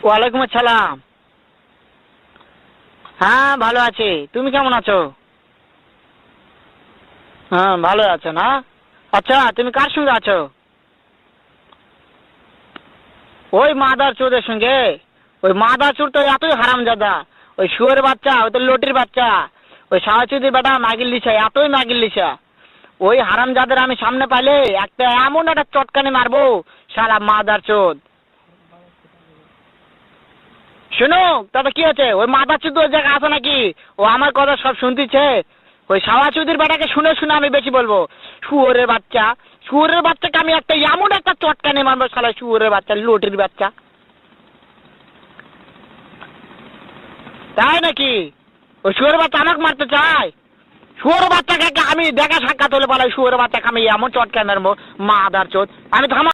ওয়ালাইকুম আসসালাম। হ্যাঁ ভালো আছি, তুমি কেমন আছো? হ্যাঁ ভালো আছো না? আচ্ছা তুমি কার সঙ্গে আছো? ওই মাদার চোদের সঙ্গে। ওই মাদার চোর তো এতই হারামজাদা। ওই শুয়োরের বাচ্চা, ওই তো লটির বাচ্চা। ওই সাওয়াচুদির বেটা মাগিল দিছে, এতই মাগিল দিছে। ওই হারামজাদের আমি সামনে পাইলে একটা এমন একটা চটকানি মারবো, শালা মাদার চোদ। শুনো, তাতে কি আছে? ওই মাদার চোদ ওই জায়গায় আছে নাকি? ও আমার কথা সব শুনতিছে। ওই সাওয়াচুদির বেটাকে শুনে শুনে আমি বেশি বলবো। শুয়োরের বাচ্চা, শুয়োরের বাচ্চাকে আমি একটা এমন একটা চটকানি মারবো, শালা শুয়োরের বাচ্চা, লটির বাচ্চা। তাই নাকি? ওই শুয়োরের বাচ্চা আমাকে মারতে চায়? শুয়োরের বাচ্চাকে আমি দেখা সাক্ষাৎ হলে বলে শুয়োরের বাচ্চাকে আমি এমন চটকানি মারবো, মাদার চোদ। আমি থামা।